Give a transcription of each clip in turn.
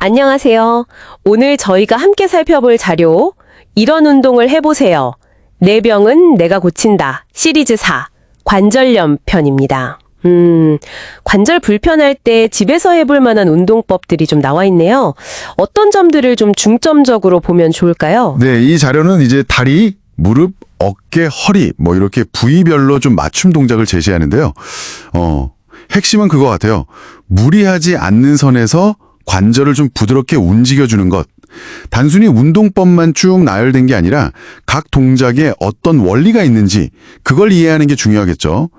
안녕하세요. 오늘 저희가 함께 살펴볼 자료, 이런 운동을 해보세요. 내 병은 내가 고친다. 시리즈 4, 관절염 편입니다. 관절 불편할 때 집에서 해볼 만한 운동법들이 좀 나와 있네요. 어떤 점들을 좀 중점적으로 보면 좋을까요? 네, 이 자료는 이제 다리, 무릎, 어깨, 허리 이렇게 부위별로 좀 맞춤 동작을 제시하는데요. 핵심은 그거 같아요. 무리하지 않는 선에서 관절을 좀 부드럽게 움직여주는 것. 단순히 운동법만 쭉 나열된 게 아니라 각 동작에 어떤 원리가 있는지 그걸 이해하는 게 중요하겠죠.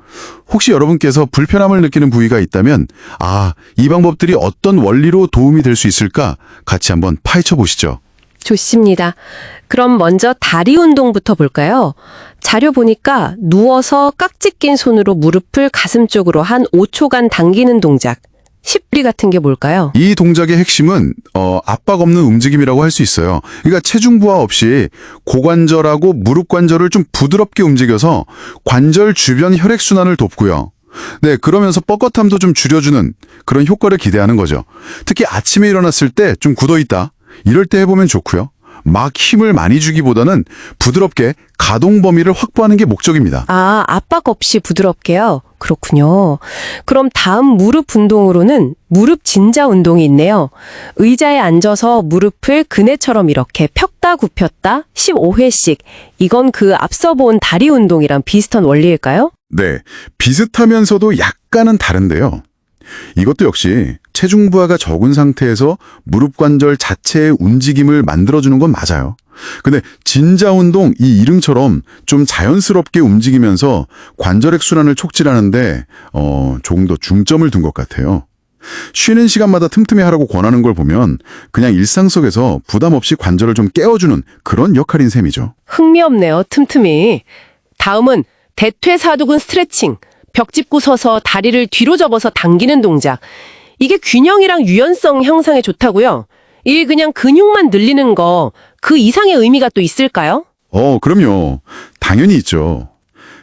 혹시 여러분께서 불편함을 느끼는 부위가 있다면 이 방법들이 어떤 원리로 도움이 될 수 있을까 같이 한번 파헤쳐 보시죠. 좋습니다. 그럼 먼저 다리 운동부터 볼까요? 자료 보니까 누워서 깍지 낀 손으로 무릎을 가슴 쪽으로 한 5초간 당기는 동작. 십리 같은 게 뭘까요? 이 동작의 핵심은 압박 없는 움직임이라고 할 수 있어요. 그러니까 체중 부하 없이 고관절하고 무릎 관절을 좀 부드럽게 움직여서 관절 주변 혈액순환을 돕고요. 네, 그러면서 뻣뻣함도 좀 줄여주는 그런 효과를 기대하는 거죠. 특히 아침에 일어났을 때 좀 굳어있다. 이럴 때 해보면 좋고요. 막 힘을 많이 주기보다는 부드럽게 가동 범위를 확보하는 게 목적입니다. 압박 없이 부드럽게요. 그렇군요. 그럼 다음 무릎 운동으로는 무릎 진자 운동이 있네요. 의자에 앉아서 무릎을 그네처럼 이렇게 폈다 굽혔다 15회씩. 이건 그 앞서 본 다리 운동이랑 비슷한 원리일까요? 네, 비슷하면서도 약간은 다른데요. 이것도 역시 체중 부하가 적은 상태에서 무릎 관절 자체의 움직임을 만들어주는 건 맞아요. 근데 진자 운동 이 이름처럼 좀 자연스럽게 움직이면서 관절액 순환을 촉진하는데 조금 더 중점을 둔 것 같아요. 쉬는 시간마다 틈틈이 하라고 권하는 걸 보면 그냥 일상 속에서 부담 없이 관절을 좀 깨워주는 그런 역할인 셈이죠. 흥미없네요. 틈틈이. 다음은 대퇴사두근 스트레칭. 벽 짚고 서서 다리를 뒤로 접어서 당기는 동작. 이게 균형이랑 유연성 향상에 좋다고요? 이게 그냥 근육만 늘리는 거, 그 이상의 의미가 또 있을까요? 그럼요. 당연히 있죠.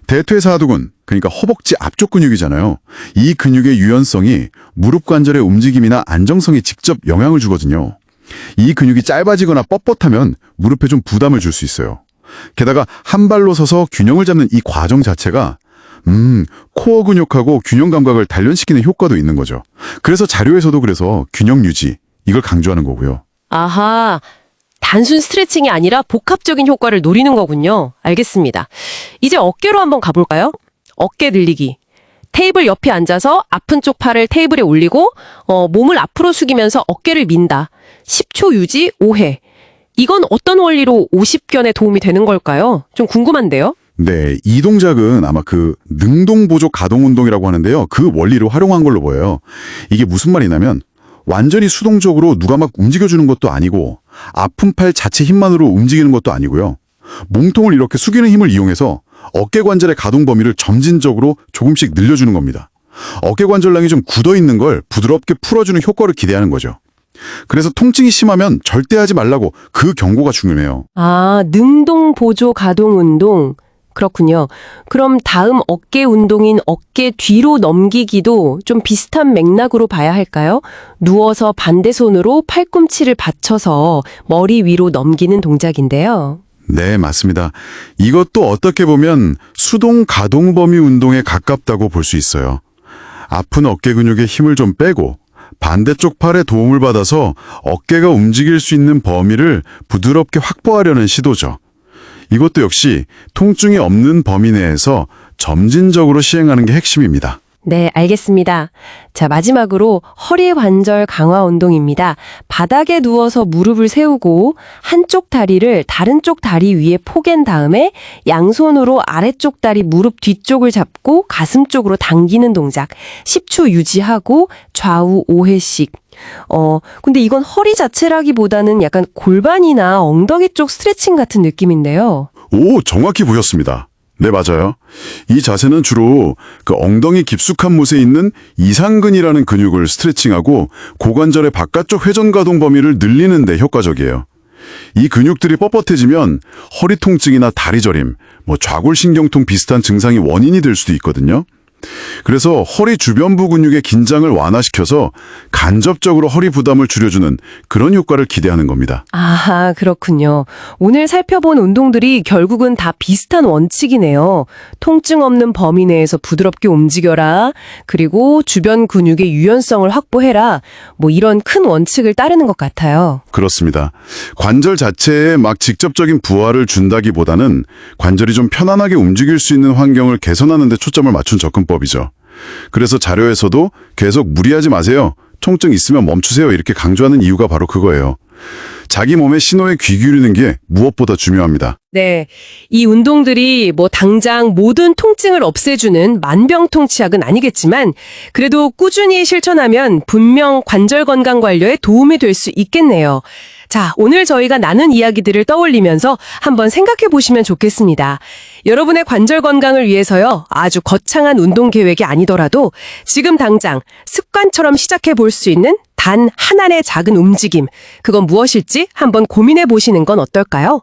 대퇴사두근, 그러니까 허벅지 앞쪽 근육이잖아요. 이 근육의 유연성이 무릎 관절의 움직임이나 안정성에 직접 영향을 주거든요. 이 근육이 짧아지거나 뻣뻣하면 무릎에 좀 부담을 줄 수 있어요. 게다가 한 발로 서서 균형을 잡는 이 과정 자체가 코어 근육하고 균형 감각을 단련시키는 효과도 있는 거죠. 그래서 자료에서도 균형 유지, 이걸 강조하는 거고요. 아하, 단순 스트레칭이 아니라 복합적인 효과를 노리는 거군요. 알겠습니다. 이제 어깨로 한번 가볼까요? 어깨 늘리기. 테이블 옆에 앉아서 아픈 쪽 팔을 테이블에 올리고 몸을 앞으로 숙이면서 어깨를 민다. 10초 유지 5회. 이건 어떤 원리로 50견에 도움이 되는 걸까요? 좀 궁금한데요? 네, 이 동작은 아마 그 능동보조 가동운동이라고 하는데요. 그 원리로 활용한 걸로 보여요. 이게 무슨 말이냐면 완전히 수동적으로 누가 막 움직여주는 것도 아니고 아픈 팔 자체 힘만으로 움직이는 것도 아니고요. 몸통을 이렇게 숙이는 힘을 이용해서 어깨 관절의 가동 범위를 점진적으로 조금씩 늘려주는 겁니다. 어깨 관절량이 좀 굳어있는 걸 부드럽게 풀어주는 효과를 기대하는 거죠. 그래서 통증이 심하면 절대 하지 말라고 그 경고가 중요해요. 능동 보조 가동 운동. 그렇군요. 그럼 다음 어깨 운동인 어깨 뒤로 넘기기도 좀 비슷한 맥락으로 봐야 할까요? 누워서 반대 손으로 팔꿈치를 받쳐서 머리 위로 넘기는 동작인데요. 네, 맞습니다. 이것도 어떻게 보면 수동 가동 범위 운동에 가깝다고 볼 수 있어요. 아픈 어깨 근육에 힘을 좀 빼고 반대쪽 팔에 도움을 받아서 어깨가 움직일 수 있는 범위를 부드럽게 확보하려는 시도죠. 이것도 역시 통증이 없는 범위 내에서 점진적으로 시행하는 게 핵심입니다. 네, 알겠습니다. 자, 마지막으로 허리 관절 강화 운동입니다. 바닥에 누워서 무릎을 세우고 한쪽 다리를 다른 쪽 다리 위에 포갠 다음에 양손으로 아래쪽 다리 무릎 뒤쪽을 잡고 가슴 쪽으로 당기는 동작. 10초 유지하고 좌우 5회씩. 근데 이건 허리 자체라기보다는 약간 골반이나 엉덩이 쪽 스트레칭 같은 느낌인데요. 오, 정확히 보셨습니다. 네, 맞아요. 이 자세는 주로 그 엉덩이 깊숙한 못에 있는 이상근이라는 근육을 스트레칭하고 고관절의 바깥쪽 회전 가동 범위를 늘리는 데 효과적이에요. 이 근육들이 뻣뻣해지면 허리 통증이나 다리 저림, 좌골신경통 비슷한 증상이 원인이 될 수도 있거든요. 그래서 허리 주변부 근육의 긴장을 완화시켜서 간접적으로 허리 부담을 줄여주는 그런 효과를 기대하는 겁니다. 아, 그렇군요. 오늘 살펴본 운동들이 결국은 다 비슷한 원칙이네요. 통증 없는 범위 내에서 부드럽게 움직여라. 그리고 주변 근육의 유연성을 확보해라. 뭐 이런 큰 원칙을 따르는 것 같아요. 그렇습니다. 관절 자체에 막 직접적인 부하를 준다기보다는 관절이 좀 편안하게 움직일 수 있는 환경을 개선하는 데 초점을 맞춘 접근법이죠. 그래서 자료에서도 계속 무리하지 마세요. 통증 있으면 멈추세요. 이렇게 강조하는 이유가 바로 그거예요. 자기 몸의 신호에 귀 기울이는 게 무엇보다 중요합니다. 네. 이 운동들이 뭐 당장 모든 통증을 없애주는 만병통치약은 아니겠지만 그래도 꾸준히 실천하면 분명 관절 건강 관리에 도움이 될 수 있겠네요. 자, 오늘 저희가 나눈 이야기들을 떠올리면서 한번 생각해 보시면 좋겠습니다. 여러분의 관절 건강을 위해서요, 아주 거창한 운동 계획이 아니더라도 지금 당장 습관처럼 시작해 볼 수 있는 단 하나의 작은 움직임, 그건 무엇일지 한번 고민해 보시는 건 어떨까요?